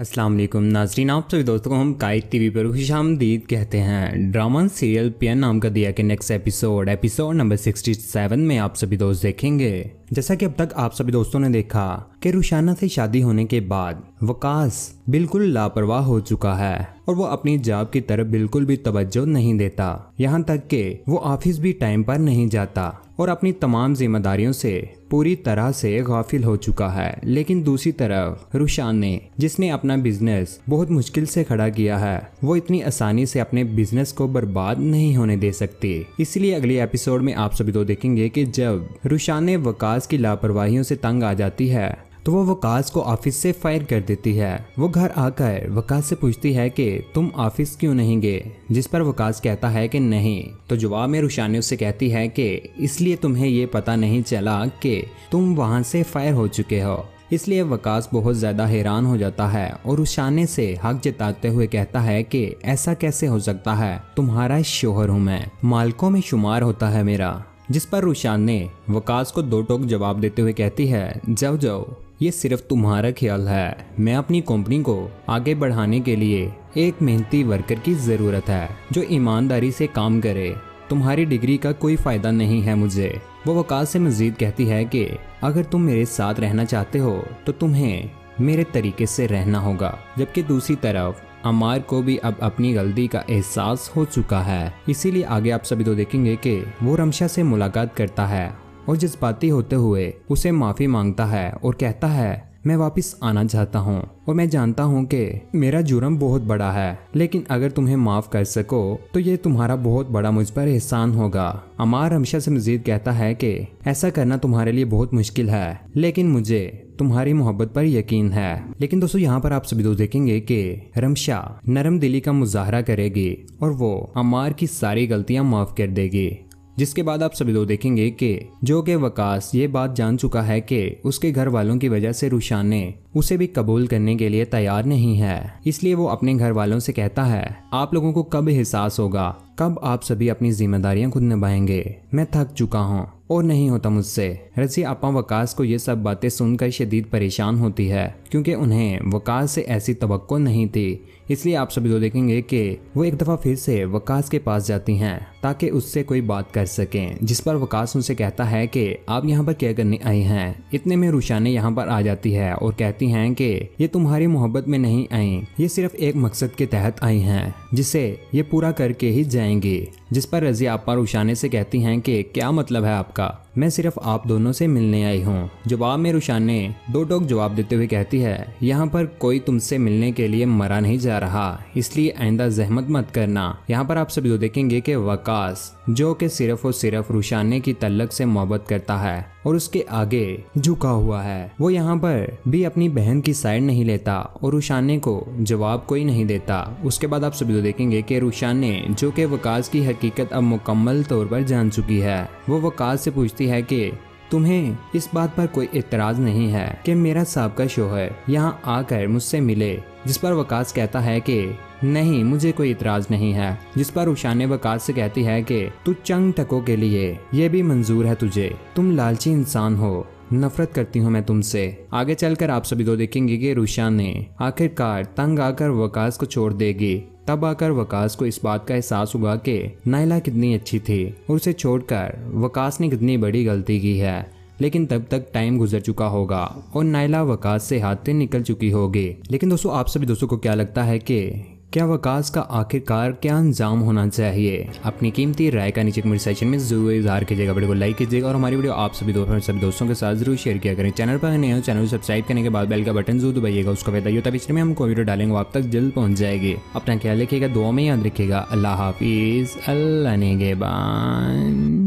अस्सलाम वालेकुम नाज़रीन, आप सभी दोस्तों को हम काइट टीवी पर खुशामदीद कहते हैं। ड्रामा सीरियल पियन नाम का दिया के नेक्स्ट एपिसोड नंबर 67 में आप सभी दोस्त देखेंगे। जैसा कि अब तक आप सभी दोस्तों ने देखा कि रुशाना से शादी होने के बाद वकास बिल्कुल लापरवाह हो चुका है और वो अपनी जॉब की तरफ बिल्कुल भी तवज्जो नहीं देता। यहाँ तक कि वो ऑफिस भी टाइम पर नहीं जाता और अपनी तमाम जिम्मेदारियों से पूरी तरह से गाफिल हो चुका है। लेकिन दूसरी तरफ रुशान ने, जिसने अपना बिजनेस बहुत मुश्किल से खड़ा किया है, वो इतनी आसानी से अपने बिजनेस को बर्बाद नहीं होने दे सकती। इसलिए अगले एपिसोड में आप सभी तो देखेंगे कि जब रुशान ने वकास की लापरवाहियों से तंग आ जाती है तो वो वकास को ऑफिस से फायर कर देती है। वो घर आकर वकास से पूछती है कि तुम ऑफिस क्यों नहीं गए, जिस पर वकास कहता है कि नहीं। तो जवाब में रुशान उससे कहती है कि इसलिए तुम्हें ये पता नहीं चला कि तुम वहां से फायर हो चुके हो। इसलिए वकास बहुत ज्यादा हैरान हो जाता है और रुशाने से हक जताते हुए कहता है कि ऐसा कैसे हो सकता है, तुम्हारा शोहर हूँ मैं, मालिकों में शुमार होता है मेरा। जिस पर रुशान ने वकास को दो टोक जवाब देते हुए कहती है, जाओ जाओ, ये सिर्फ तुम्हारा ख्याल है। मैं अपनी कंपनी को आगे बढ़ाने के लिए एक मेहनती वर्कर की जरूरत है जो ईमानदारी से काम करे। तुम्हारी डिग्री का कोई फायदा नहीं है मुझे। वो वकास से मजीद कहती है कि अगर तुम मेरे साथ रहना चाहते हो तो तुम्हें मेरे तरीके से रहना होगा। जबकि दूसरी तरफ अमार को भी अब अपनी गलती का एहसास हो चुका है। इसीलिए आगे आप सभी तो देखेंगे कि वो रमशा से मुलाकात करता है और जज्बाती होते हुए उसे माफी मांगता है और कहता है मैं वापस आना चाहता हूँ और मैं जानता हूँ कि मेरा जुर्म बहुत बड़ा है, लेकिन अगर तुम्हें माफ कर सको तो ये तुम्हारा बहुत बड़ा मुझ पर एहसान होगा। अमार रमशा से मजीद कहता है कि ऐसा करना तुम्हारे लिए बहुत मुश्किल है, लेकिन मुझे तुम्हारी मोहब्बत पर यकीन है। लेकिन दोस्तों यहाँ पर आप सभी दोस्त देखेंगे कि रमशा नरम दिली का मुजाहरा करेगी और वो अमार की सारी गलतियां माफ कर देगी। जिसके बाद आप सभी लोग देखेंगे कि जो कि वकास ये बात जान चुका है कि उसके घर वालों की वजह से रुशान ने उसे भी कबूल करने के लिए तैयार नहीं है। इसलिए वो अपने घर वालों से कहता है आप लोगों को कब एहसास होगा, कब आप सभी अपनी जिम्मेदारियां खुद निभाएंगे। मैं थक चुका हूँ और नहीं होता मुझसे। रज़िया आपा वकास को ये सब बातें सुनकर शदीद परेशान होती है क्योंकि उन्हें वकास से ऐसी तवक्को नहीं थी। इसलिए आप सभी लोग देखेंगे कि वो एक दफा फिर से वकास के पास जाती हैं ताकि उससे कोई बात कर सकें। जिस पर वकास उनसे कहता है कि आप यहाँ पर क्या करने आई हैं। इतने में रुशाने यहाँ पर आ जाती है और कहती हैं कि ये तुम्हारी मोहब्बत में नहीं आई, ये सिर्फ एक मकसद के तहत आई हैं जिसे ये पूरा करके ही जाएंगी। जिस पर रज़िया आपा रुशाने से कहती हैं कि क्या मतलब है आपका, मैं सिर्फ आप दोनों से मिलने आई हूँ। जवाब में रुशाने दो टोक जवाब देते हुए कहती है यहाँ पर कोई तुमसे मिलने के लिए मरा नहीं जा रहा, इसलिए आइंदा जहमत मत करना। यहाँ पर आप सभी लोग देखेंगे कि वकास जो कि सिर्फ और सिर्फ रुशाने की तल्लक से मोहब्बत करता है और उसके आगे झुका हुआ है, वो यहाँ पर भी अपनी बहन की साइड नहीं लेता और रुशाने को जवाब कोई नहीं देता। उसके बाद आप सभी लोग देखेंगे कि रुशाने जो कि वकास की हकीकत अब मुकम्मल तौर पर जान चुकी है, वो वकास से पूछती है कि तुम्हें इस बात पर कोई इतराज नहीं है कि मेरा साबका शौहर यहाँ आकर मुझसे मिले। जिस पर वकास कहता है कि नहीं, मुझे कोई इतराज नहीं है। जिस पर रुशाने वकास से कहती है कि तू चंग टकों के लिए ये भी मंजूर है तुझे, तुम लालची इंसान हो, नफरत करती हूँ मैं तुमसे। आगे चलकर आप सभी तो देखेंगे कि रुशाने आखिरकार तंग आकर वकास को छोड़ देगी। तब आकर वकास को इस बात का एहसास हुआ कि नायला कितनी अच्छी थी और उसे छोड़कर वकास ने कितनी बड़ी गलती की है। लेकिन तब तक टाइम गुजर चुका होगा और नायला वकास से हाथ से निकल चुकी होगी। लेकिन दोस्तों आप सभी दोस्तों को क्या लगता है कि क्या वकास का आखिरकार क्या अंजाम होना चाहिए? अपनी कीमती राय का नीचे कमेंट सेक्शन में जरूर इजहार कीजिएगा, वीडियो को लाइक कीजिएगा और हमारी वीडियो आप सभी दोस्तों के साथ जरूर शेयर किया करें। चैनल पर नए हो चैनल को सब्सक्राइब करने के बाद बेल का बटन जरूर दबाइएगा, उसका फायदा ये तभी इसमें हम कोई वीडियो डालेंगे आप तक जल्द पहुंच जाएगी। अपना ख्याल रखिएगा, दुआ में याद रखिएगा। अल्लाह हाफिज, अल्लाह निगहबान।